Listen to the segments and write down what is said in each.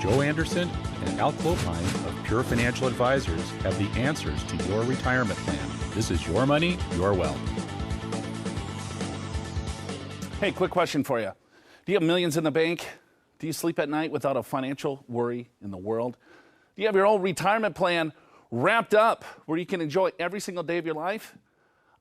Joe Anderson and Al Clopine of Pure Financial Advisors have the answers to your retirement plan. This is your money, your wealth. Hey, quick question for you. Do you have millions in the bank? Do you sleep at night without a financial worry in the world? Do you have your old retirement plan wrapped up where you can enjoy every single day of your life?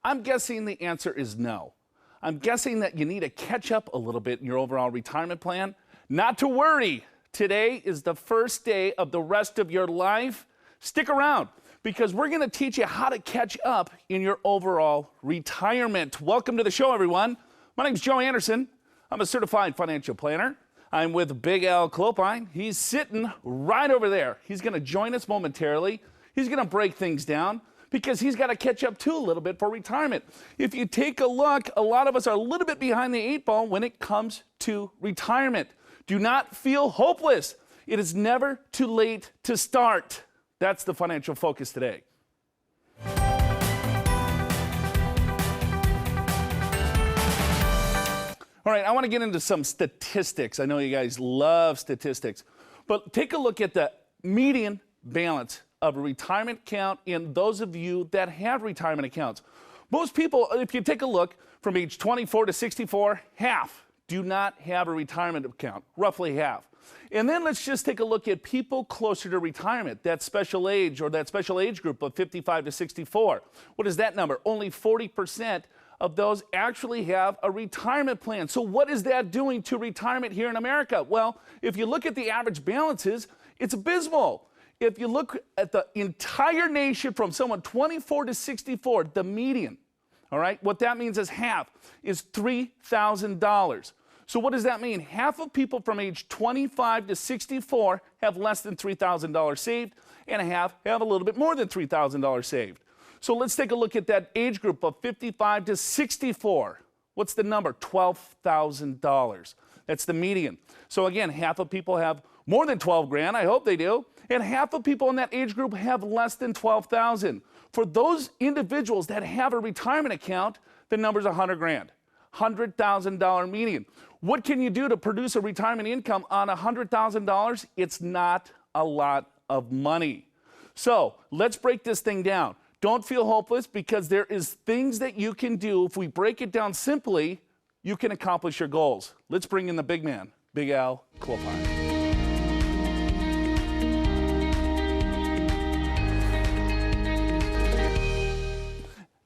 I'm guessing the answer is no. I'm guessing that you need to catch up a little bit in your overall retirement plan. Not to worry. Today is the first day of the rest of your life. Stick around because we're going to teach you how to catch up in your overall retirement. Welcome to the show, everyone. My name's Joe Anderson. I'm a certified financial planner. I'm with Big Al Clopine. He's sitting right over there. He's going to join us momentarily. He's going to break things down because he's got to catch up too a little bit for retirement. If you take a look, a lot of us are a little bit behind the eight ball when it comes to retirement. Do not feel hopeless. It is never too late to start. That's the financial focus today. All right, I want to get into some statistics. I know you guys love statistics, but take a look at the median balance of a retirement account in those of you that have retirement accounts. Most people, if you take a look from age 24 to 64, half do not have a retirement account, roughly half. And then let's just take a look at people closer to retirement, that special age or that special age group of 55 to 64. What is that number? Only 40% of those actually have a retirement plan. So what is that doing to retirement here in America? Well, if you look at the average balances, it's abysmal. If you look at the entire nation from someone 24 to 64, the median, all right, what that means is half is $3,000. So what does that mean? Half of people from age 25 to 64 have less than $3,000 saved, and half have a little bit more than $3,000 saved. So let's take a look at that age group of 55 to 64. What's the number? $12,000. That's the median. So again, half of people have more than 12 grand, I hope they do, and half of people in that age group have less than 12,000. For those individuals that have a retirement account, the number's 100 grand. $100,000 median. What can you do to produce a retirement income on $100,000? It's not a lot of money. So let's break this thing down. Don't feel hopeless because there is things that you can do. If we break it down simply, you can accomplish your goals. Let's bring in the big man, Big Al Clopine.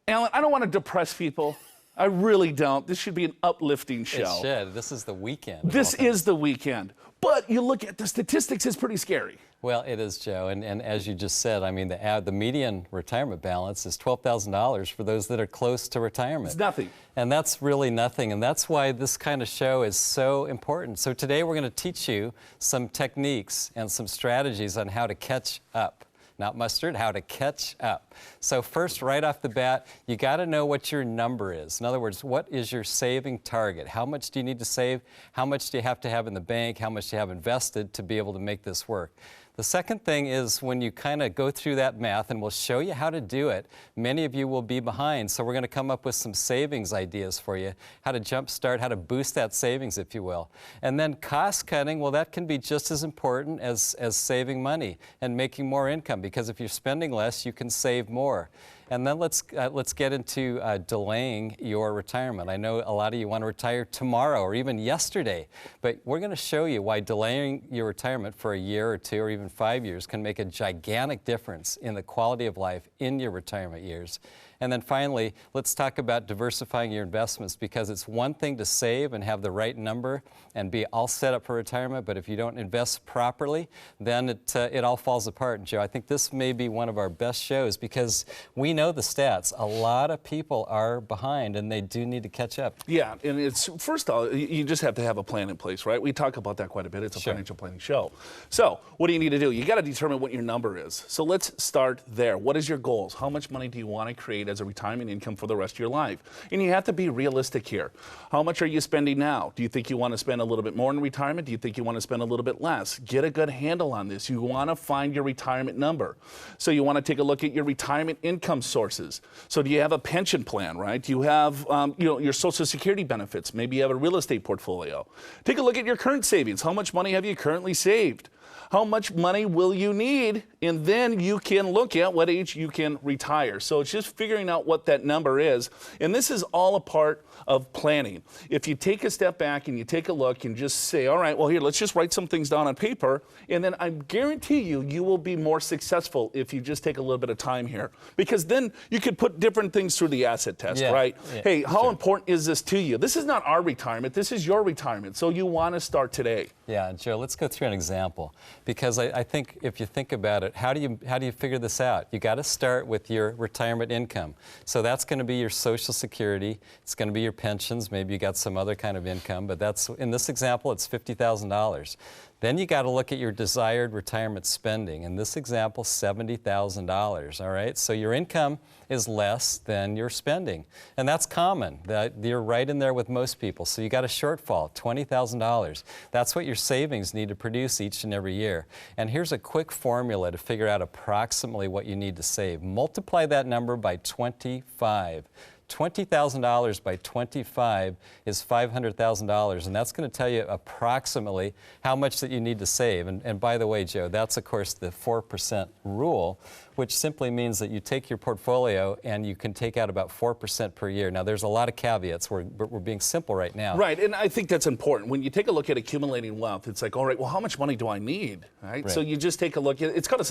Alan, I don't want to depress people. I really don't. This should be an uplifting show. It should. This is the weekend. This is the weekend. But you look at the statistics, it's pretty scary. Well, it is, Joe. And as you just said, I mean, the median retirement balance is $12,000 for those that are close to retirement. It's nothing. And that's really nothing. And that's why this kind of show is so important. So today we're going to teach you some techniques and some strategies on how to catch up. Not mustard, how to catch up. So first, right off the bat, you got to know what your number is. In other words, what is your saving target? How much do you need to save? How much do you have to have in the bank? How much do you have invested to be able to make this work? The second thing is when you kind of go through that math, and we'll show you how to do it, many of you will be behind. So we're going to come up with some savings ideas for you, how to jumpstart, how to boost that savings, if you will. And then cost cutting, well, that can be just as important as saving money and making more income, because if you're spending less, you can save more. And then let's get into delaying your retirement. I know a lot of you want to retire tomorrow or even yesterday, but we're going to show you why delaying your retirement for a year or two or even 5 years can make a gigantic difference in the quality of life in your retirement years. And then finally, let's talk about diversifying your investments, because it's one thing to save and have the right number and be all set up for retirement, but if you don't invest properly, then it all falls apart. And Joe, I think this may be one of our best shows because we know the stats. A lot of people are behind and they do need to catch up. Yeah, and it's, first of all, you just have to have a plan in place, right? We talk about that quite a bit. It's a financial planning show. So what do you need to do? You got to determine what your number is. So let's start there. What is your goals? How much money do you want to create as a retirement income for the rest of your life? And you have to be realistic here. How much are you spending now? Do you think you want to spend a little bit more in retirement? Do you think you want to spend a little bit less? Get a good handle on this. You want to find your retirement number. So you want to take a look at your retirement income sources. So do you have a pension plan, right? Do you have your Social Security benefits? Maybe you have a real estate portfolio. Take a look at your current savings. How much money have you currently saved? how much money will you need, and then you can look at what age you can retire. So it's just figuring out what that number is, and this is all a part of planning. If you take a step back and you take a look and just say, all right, well, here, let's just write some things down on paper, and then I guarantee you will be more successful if you just take a little bit of time here, because then you could put different things through the asset test, right? Yeah, hey, how important is this to you? This is not our retirement. This is your retirement, so you want to start today. Yeah, Joe, let's go through an example, because I think if you think about it, how do you figure this out? You got to start with your retirement income. So that's going to be your Social Security. It's going to be your pensions. Maybe you got some other kind of income, but that's, in this example, it's $50,000. Then you got to look at your desired retirement spending. In this example, $70,000, all right? So your income is less than your spending. And that's common. You're right in there with most people. So you got a shortfall, $20,000. That's what your savings need to produce each and every year. And here's a quick formula to figure out approximately what you need to save. Multiply that number by 25. $20,000 by 25 is $500,000, and that's going to tell you approximately how much that you need to save. And by the way, Joe, that's of course the 4% rule, which simply means that you take your portfolio and you can take out about 4% per year. Now, there's a lot of caveats. We're being simple right now. Right, and I think that's important. When you take a look at accumulating wealth, it's like, all right, well, how much money do I need? Right? So you just take a look at, it's called a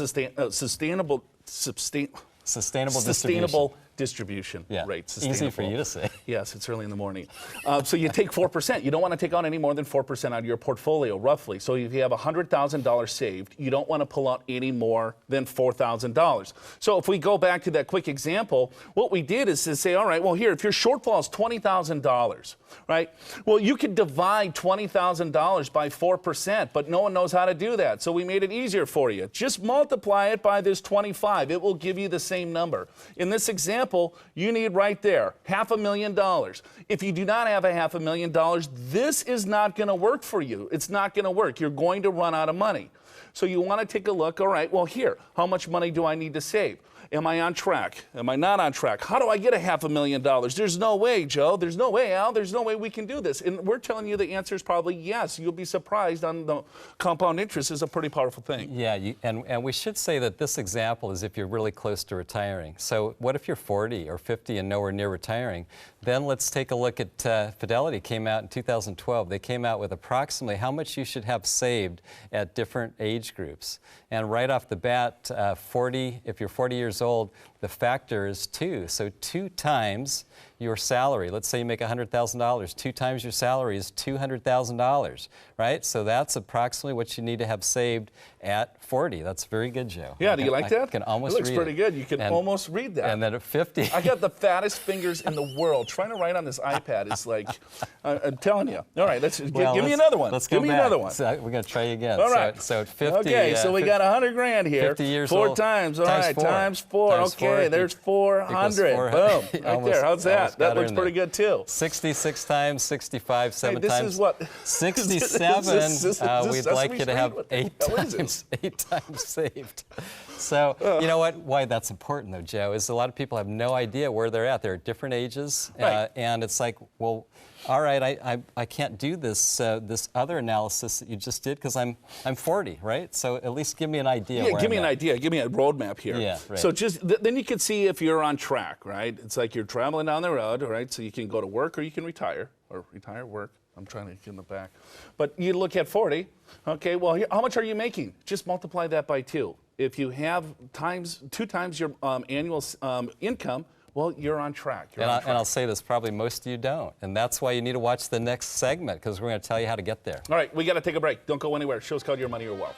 sustainable distribution Yeah. rate. Easy for you to say. Yes, it's early in the morning. So you take 4%. You don't want to take out any more than 4% out of your portfolio, roughly. So if you have $100,000 saved, you don't want to pull out any more than $4,000. So if we go back to that quick example, what we did is to say, all right, well, here, if your shortfall is $20,000, right? Well, you could divide $20,000 by 4%, but no one knows how to do that. So we made it easier for you. Just multiply it by this 25. It will give you the same number. In this example, you need right there $500,000. If you do not have $500,000, this is not going to work for you. It's not going to work. You're going to run out of money. So you want to take a look, all right, well, here, how much money do I need to save? Am I on track? Am I not on track? How do I get $500,000? There's no way, Joe. There's no way, Al. There's no way we can do this. And we're telling you the answer is probably yes. You'll be surprised on the compound interest is a pretty powerful thing. Yeah, and we should say that this example is if you're really close to retiring. So what if you're 40 or 50 and nowhere near retiring? Then let's take a look at Fidelity came out in 2012. They came out with approximately how much you should have saved at different age groups. And right off the bat, if you're 40 years old, the factor is 2. So 2 times your salary. Let's say you make $100,000. 2 times your salary is $200,000, right? So that's approximately what you need to have saved at 40. That's very good, Joe. Yeah, do you like that? I can almost read it. Looks pretty good. You can almost read that. And then at 50. I got the fattest fingers in the world. Trying to write on this iPad is like, I'm telling you. All right, give me another one. Let's give go me back. another one. So we're going to try again. All right. So at 50. Okay, so we got $100,000 here. 50 years 4 old. times. All right, times 4. Times okay, 4 there's 400. equals 400. Boom. Right there. How's that? That looks pretty good too. 66 times, 65, 7 this times. is what? 67. We'd like you to have 8 times saved. So, you know what? Why that's important, though, Joe, is a lot of people have no idea where they're at. They're at different ages, Right. and it's like, well, all right, I can't do this this other analysis that you just did because I'm 40, right? So at least give me an idea. Yeah, give me an idea. Give me a roadmap here. Yeah, right. So just then you can see if you're on track, right? It's like you're traveling down the road, right? So you can go to work or you can retire, work. I'm trying to get in the back. But you look at 40. Okay, well, how much are you making? Just multiply that by 2. If you have 2 times your annual income, well, you're on track. And I'll say this, probably most of you don't. And that's why you need to watch the next segment, because we're going to tell you how to get there. All right, we got to take a break. Don't go anywhere. Show's called Your Money, Your Wealth.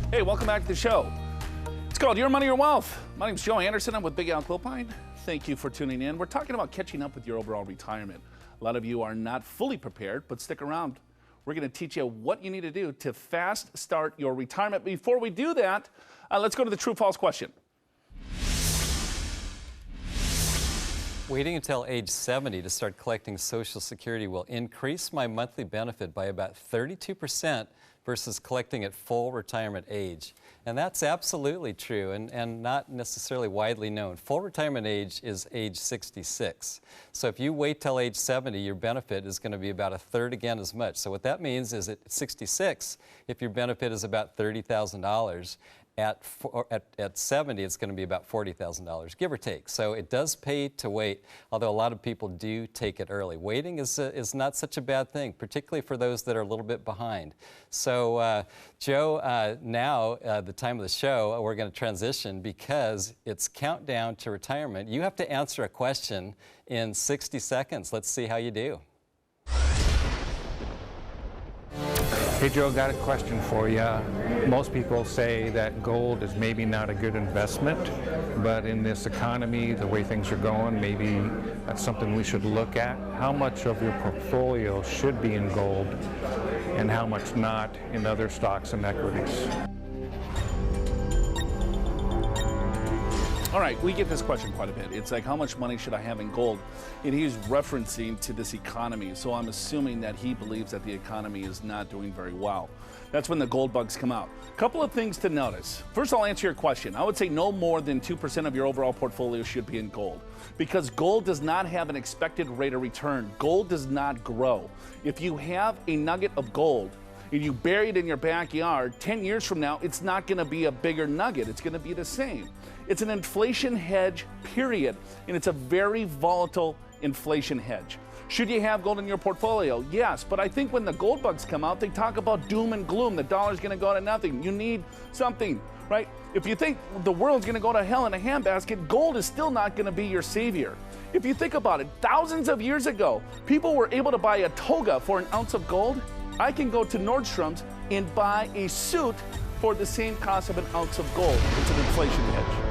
Hey, welcome back to the show. It's called Your Money, Your Wealth. My name's Joe Anderson. I'm with Big Al Clopine. Thank you for tuning in. We're talking about catching up with your overall retirement. A lot of you are not fully prepared, but stick around. We're going to teach you what you need to do to fast start your retirement. Before we do that, let's go to the true-false question. Waiting until age 70 to start collecting Social Security will increase my monthly benefit by about 32% versus collecting at full retirement age. And that's absolutely true and not necessarily widely known. Full retirement age is age 66. So if you wait till age 70, your benefit is going to be about a third again as much. So what that means is at 66, if your benefit is about $30,000, at 70, it's going to be about $40,000, give or take. So it does pay to wait, although a lot of people do take it early. Waiting is not such a bad thing, particularly for those that are a little bit behind. So, Joe, now, the time of the show, we're going to transition because it's countdown to retirement. You have to answer a question in 60 seconds. Let's see how you do. Hey Joe, got a question for you. Most people say that gold is maybe not a good investment, but in this economy, the way things are going, maybe that's something we should look at. How much of your portfolio should be in gold and how much not in other stocks and equities? All right, we get this question quite a bit. It's like, how much money should I have in gold? And he's referencing to this economy. So I'm assuming that he believes that the economy is not doing very well. That's when the gold bugs come out. A couple of things to notice. First, I'll answer your question. I would say no more than 2% of your overall portfolio should be in gold because gold does not have an expected rate of return. Gold does not grow. If you have a nugget of gold, and you bury it in your backyard, 10 years from now, it's not going to be a bigger nugget. It's going to be the same. It's an inflation hedge, period. And it's a very volatile inflation hedge. Should you have gold in your portfolio? Yes, but I think when the gold bugs come out, they talk about doom and gloom. The dollar's going to go to nothing. You need something, right? If you think the world's going to go to hell in a handbasket, gold is still not going to be your savior. If you think about it, thousands of years ago, people were able to buy a toga for an ounce of gold. I can go to Nordstrom's and buy a suit for the same cost of an ounce of gold. It's an inflation hedge.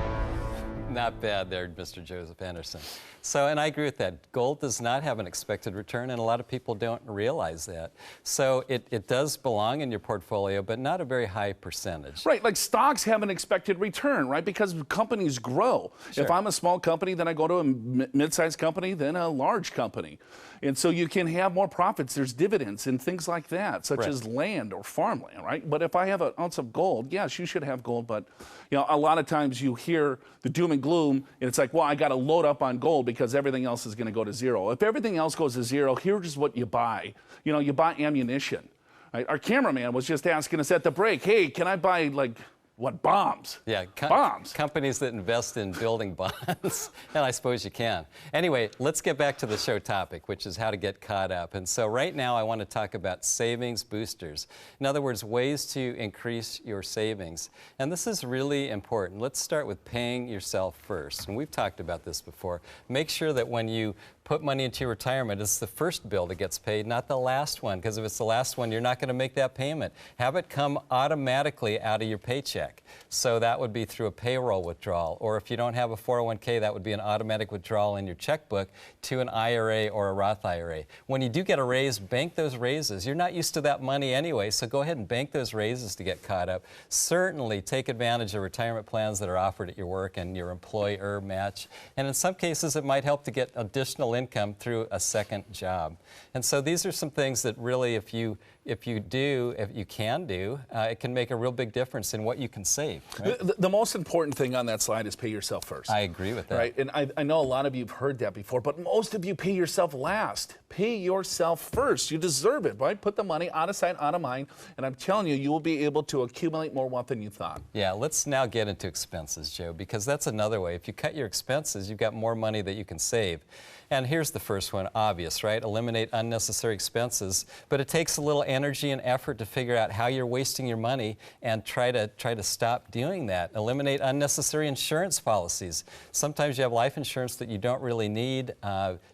Not bad there, Mr. Joseph Anderson. So, and I agree with that. Gold does not have an expected return, and a lot of people don't realize that. So it does belong in your portfolio, but not a very high percentage. Right, like stocks have an expected return, right? Because companies grow. Sure. If I'm a small company, then I go to a mid-sized company, then a large company. And so you can have more profits. There's dividends and things like that, such Right. as land or farmland, right? But if I have an ounce of gold, yes, you should have gold. But you know, a lot of times you hear the doom and gloom, and it's like, well, I got to load up on gold because everything else is going to go to zero. If everything else goes to zero, here's what you buy. You know, you buy ammunition. Right? Our cameraman was just asking us at the break, hey, can I buy like what, bombs? Yeah, bombs. Companies that invest in building bonds, and I suppose you can. Anyway, let's get back to the show topic, which is how to get caught up. And so right now I want to talk about savings boosters. In other words, ways to increase your savings. And this is really important. Let's start with paying yourself first. And we've talked about this before. Make sure that when you put money into your retirement, it's the first bill that gets paid, not the last one, because if it's the last one, you're not going to make that payment. Have it come automatically out of your paycheck. So that would be through a payroll withdrawal, or if you don't have a 401k, that would be an automatic withdrawal in your checkbook to an IRA or a Roth IRA. When you do get a raise, bank those raises. You're not used to that money anyway, so go ahead and bank those raises to get caught up. Certainly take advantage of retirement plans that are offered at your work and your employer match. And in some cases, it might help to get additional income through a second job. And so these are some things that really, if you can do, it can make a real big difference in what you can save. Right? The most important thing on that slide is pay yourself first. I agree with that. Right, and I know a lot of you have heard that before, but most of you pay yourself last. Pay yourself first. You deserve it, right? Put the money out of sight, out of mind, and I'm telling you, you will be able to accumulate more wealth than you thought. Yeah, let's now get into expenses, Joe, because that's another way. If you cut your expenses, you've got more money that you can save. And here's the first one, obvious, right? Eliminate unnecessary expenses, but it takes a little energy and effort to figure out how you're wasting your money and try to stop doing that. Eliminate unnecessary insurance policies. Sometimes you have life insurance that you don't really need.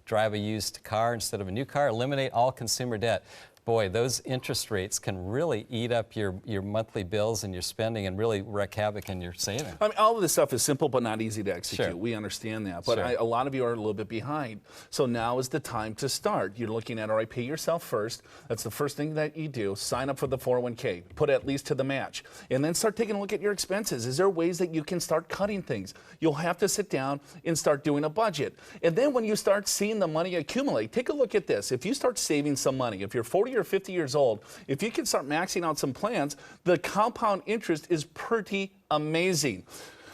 Drive a used car instead of a new car. Eliminate all consumer debt. boy, those interest rates can really eat up your monthly bills and your spending and really wreak havoc in your savings. I mean, all of this stuff is simple but not easy to execute. Sure. We understand that. But Sure. a lot of you are a little bit behind. So now is the time to start. You're looking at, all right, pay yourself first. That's the first thing that you do. Sign up for the 401k. Put at least to the match. And then start taking a look at your expenses. Is there ways that you can start cutting things? You'll have to sit down and start doing a budget. And then when you start seeing the money accumulate, take a look at this. If you start saving some money, if you're 40 or 50 years old, if you can start maxing out some plans, the compound interest is pretty amazing.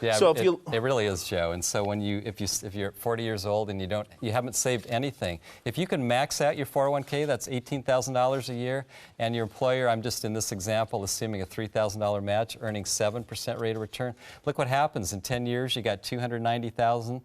Yeah, so it really is, Joe. And so when if you're 40 years old and you haven't saved anything, if you can max out your 401k, that's $18,000 a year, and your employer, I'm just in this example, assuming a $3,000 match, earning 7% rate of return. Look what happens in 10 years. You got $290,000.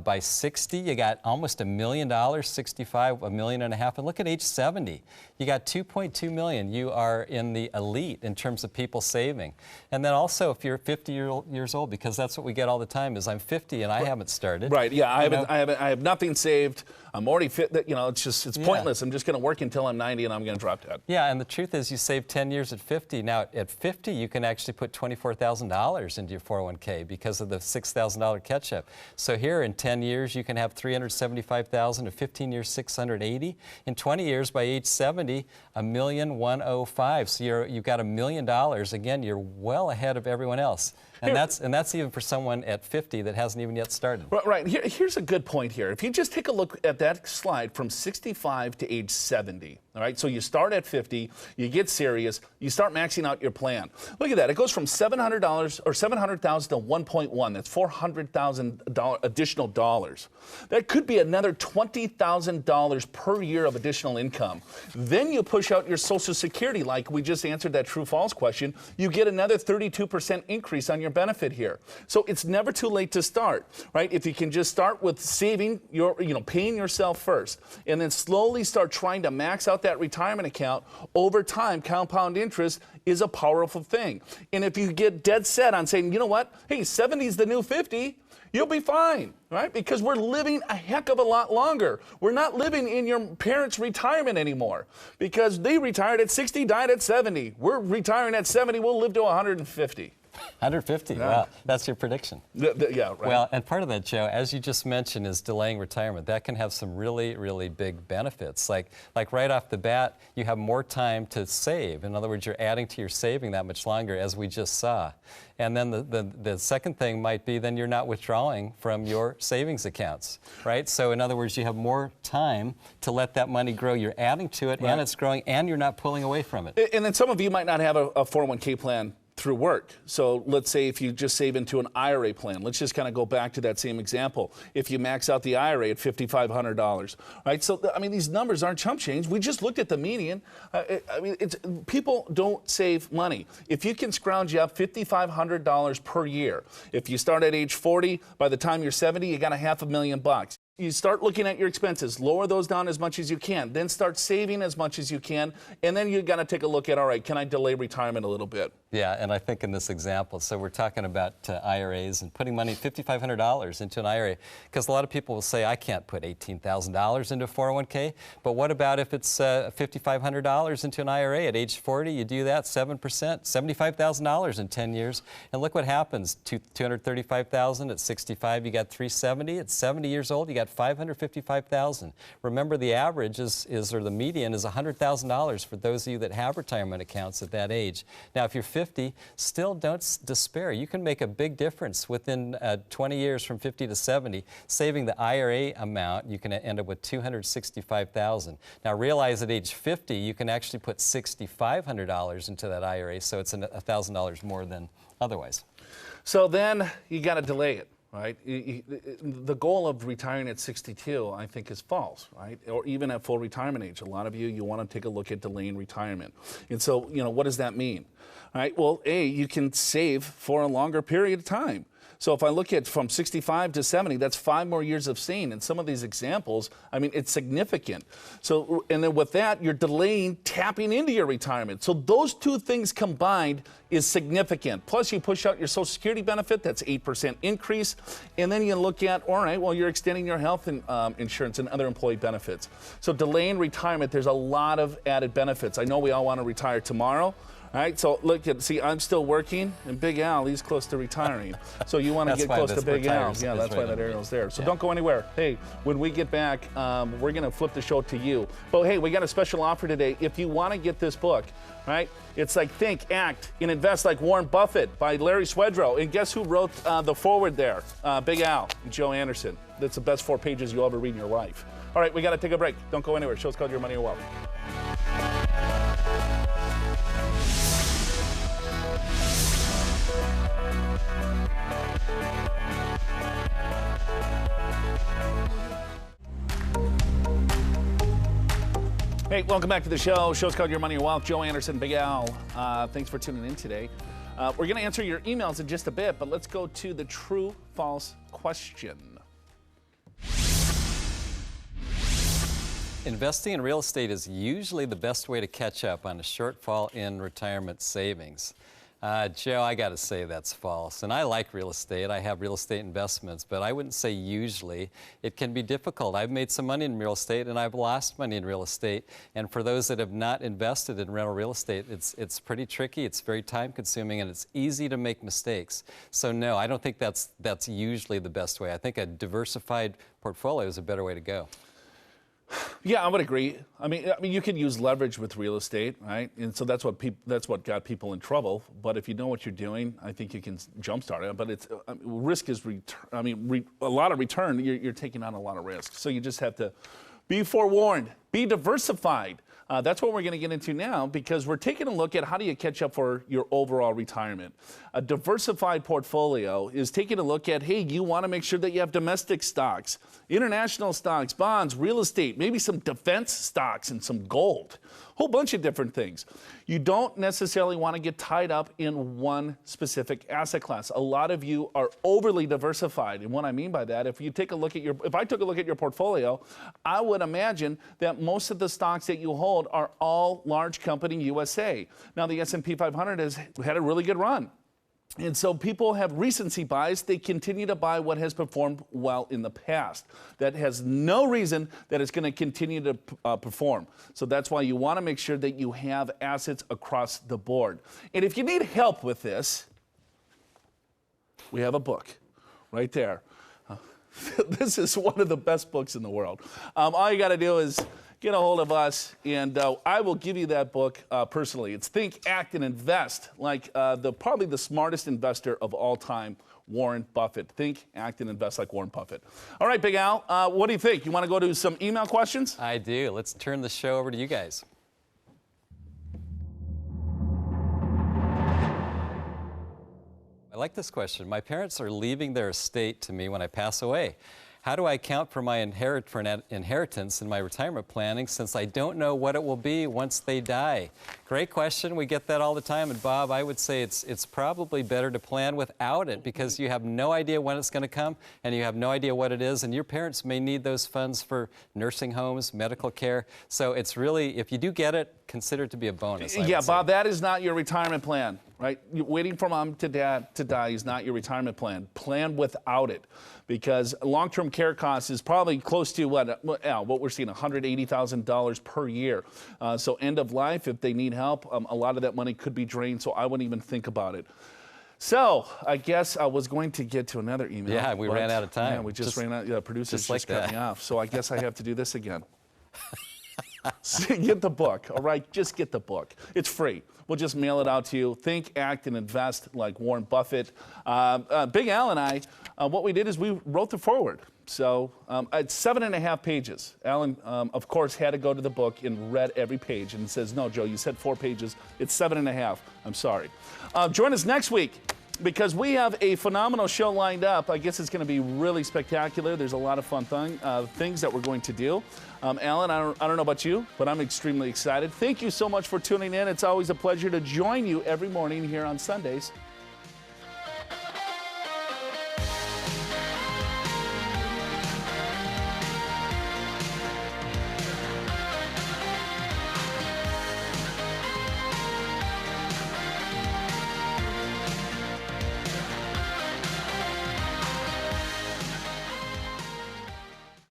By 60, you got almost $1 million. 65, $1.5 million. And look at age 70, you got $2.2 million. You are in the elite in terms of people saving. And then also, if you're 50 years old, because that's what we get all the time, is I'm 50 and I haven't started. Right, yeah, I have nothing saved. I'm already fit, it's pointless. I'm just going to work until I'm 90 and I'm going to drop dead. Yeah, and the truth is you save 10 years at 50. Now, at 50, you can actually put $24,000 into your 401k because of the $6,000 catch-up. So here in 10 years, you can have $375,000. In 15 years, $680,000. In 20 years, by age 70, $1,105,000. So you've got $1 million. Again, you're well ahead of everyone else. And that's even for someone at 50 that hasn't even yet started. Right. Here's a good point here. If you just take a look at that slide from 65 to age 70, all right? So you start at 50, you get serious, you start maxing out your plan. Look at that. It goes from $700 or $700,000 to 1.1. That's $400,000 additional dollars. That could be another $20,000 per year of additional income. Then you push out your Social Security, like we just answered that true-false question. You get another 32% increase on your benefit here. So it's never too late to start, right? If you can just start with saving paying yourself first, and then slowly start trying to max out that retirement account, over time, compound interest is a powerful thing. And if you get dead set on saying, you know what, hey, 70 is the new 50, you'll be fine, right? Because we're living a heck of a lot longer. We're not living in your parents' retirement anymore because they retired at 60, died at 70. We're retiring at 70, we'll live to 150. 150, wow, that's your prediction. Yeah, right. Well, and part of that, Joe, as you just mentioned, is delaying retirement. That can have some really, really big benefits. Like right off the bat, you have more time to save. In other words, you're adding to your saving that much longer, as we just saw. And then the second thing might be then you're not withdrawing from your savings accounts, right? So in other words, you have more time to let that money grow. You're adding to it, and it's growing, and you're not pulling away from it. And then some of you might not have a 401k plan through work. So let's say if you just save into an IRA plan, let's just kind of go back to that same example. If you max out the IRA at $5,500, right? So, I mean, these numbers aren't chump change. We just looked at the median. People don't save money. If you can scrounge up $5,500 per year, if you start at age 40, by the time you're 70, you got $500,000. You start looking at your expenses, lower those down as much as you can, then start saving as much as you can, and then you got to take a look at, all right, can I delay retirement a little bit? Yeah, and I think in this example, so we're talking about IRAs and putting money, $5,500 into an IRA, because a lot of people will say, I can't put $18,000 into a 401k, but what about if it's $5,500 into an IRA at age 40? You do that, 7%, $75,000 in 10 years, and look what happens, $235,000 at 65, you got $370, at 70 years old, you got $555,000. Remember, the average or the median is $100,000 for those of you that have retirement accounts at that age. Now, if you're 50, still don't despair. You can make a big difference within 20 years from 50 to 70. Saving the IRA amount, you can end up with $265,000. Now, realize at age 50, you can actually put $6,500 into that IRA, so it's $1,000 more than otherwise. So then you got to delay it. Right? The goal of retiring at 62, I think, is false, right? Or even at full retirement age. A lot of you want to take a look at delaying retirement. And so, what does that mean? All right, well, you can save for a longer period of time. So if I look at from 65 to 70, that's 5 more years of seeing. And some of these examples, I mean, it's significant. So, and then with that, you're delaying tapping into your retirement. So those two things combined is significant. Plus, you push out your Social Security benefit, that's 8% increase. And then you look at, all right, well, you're extending your health insurance and other employee benefits. So delaying retirement, there's a lot of added benefits. I know we all want to retire tomorrow. All right, so look at, see, I'm still working, and Big Al, he's close to retiring. So you want to get close to Big Al. Yeah, that's why that arrow's there. So don't go anywhere. Hey, when we get back, we're going to flip the show to you. But hey, we got a special offer today. If you want to get this book, right, it's like Think, Act, and Invest Like Warren Buffett by Larry Swedroe. And guess who wrote the foreword there? Big Al, Joe Anderson. That's the best 4 pages you'll ever read in your life. All right, we got to take a break. Don't go anywhere. The show's called Your Money or Wealth. Hey, welcome back to the show. Show's called Your Money or Wealth. Joe Anderson, Big Al. Thanks for tuning in today. We're going to answer your emails in just a bit, but let's go to the true-false question. Investing in real estate is usually the best way to catch up on a shortfall in retirement savings. Joe, I got to say that's false. And I like real estate. I have real estate investments, but I wouldn't say usually. It can be difficult. I've made some money in real estate, and I've lost money in real estate. And for those that have not invested in rental real estate, it's pretty tricky. It's very time-consuming, and it's easy to make mistakes. So no, I don't think that's usually the best way. I think a diversified portfolio is a better way to go. Yeah, I would agree. I mean, you can use leverage with real estate, right? And so that's what got people in trouble. But if you know what you're doing, I think you can jumpstart it. But it's risk is a lot of return. You're taking on a lot of risk. So you just have to be forewarned. Be diversified. That's what we're going to get into now, because we're taking a look at how do you catch up for your overall retirement. A diversified portfolio is taking a look at, hey, you want to make sure that you have domestic stocks, international stocks, bonds, real estate, maybe some defense stocks and some gold, a whole bunch of different things. You don't necessarily want to get tied up in one specific asset class. A lot of you are overly diversified. And what I mean by that, if I took a look at your portfolio, I would imagine that most of the stocks that you hold are all large company USA. Now, the S&P 500 has had a really good run. And so people have recency bias. They continue to buy what has performed well in the past. That has no reason that it's going to continue to perform. So that's why you want to make sure that you have assets across the board. And if you need help with this, we have a book right there. This is one of the best books in the world. All you got to do is get a hold of us, and I will give you that book personally. It's Think, Act, and Invest, like probably the smartest investor of all time, Warren Buffett. Think, Act, and Invest like Warren Buffett. All right, Big Al, what do you think? You want to go to some email questions? I do. Let's turn the show over to you guys. I like this question. My parents are leaving their estate to me when I pass away. How do I account for my inheritance in my retirement planning, since I don't know what it will be once they die? Great question. We get that all the time. And Bob, I would say it's probably better to plan without it, because you have no idea when it's going to come, and you have no idea what it is. And your parents may need those funds for nursing homes, medical care. So it's really, if you do get it, consider it to be a bonus. Yeah, Bob, that is not your retirement plan, right? Waiting for mom to dad to die is not your retirement plan. Plan without it, because long-term care costs is probably close to what we're seeing, $180,000 per year. So end of life, if they need help, a lot of that money could be drained, so I wouldn't even think about it. So I guess I was going to get to another email. Yeah, we ran out of time. Yeah, we just ran out. Yeah, producers just cut me off. So I guess I have to do this again. Get the book, all right? Just get the book. It's free. We'll just mail it out to you. Think, Act, and Invest like Warren Buffett. Big Al and I, what we did is we wrote the foreword. So it's 7.5 pages. Alan, of course, had to go to the book and read every page and says, no, Joe, you said 4 pages. It's 7.5. I'm sorry. Join us next week, because we have a phenomenal show lined up. I guess it's going to be really spectacular. There's a lot of fun things that we're going to do. Alan, I don't know about you, but I'm extremely excited. Thank you so much for tuning in. It's always a pleasure to join you every morning here on Sundays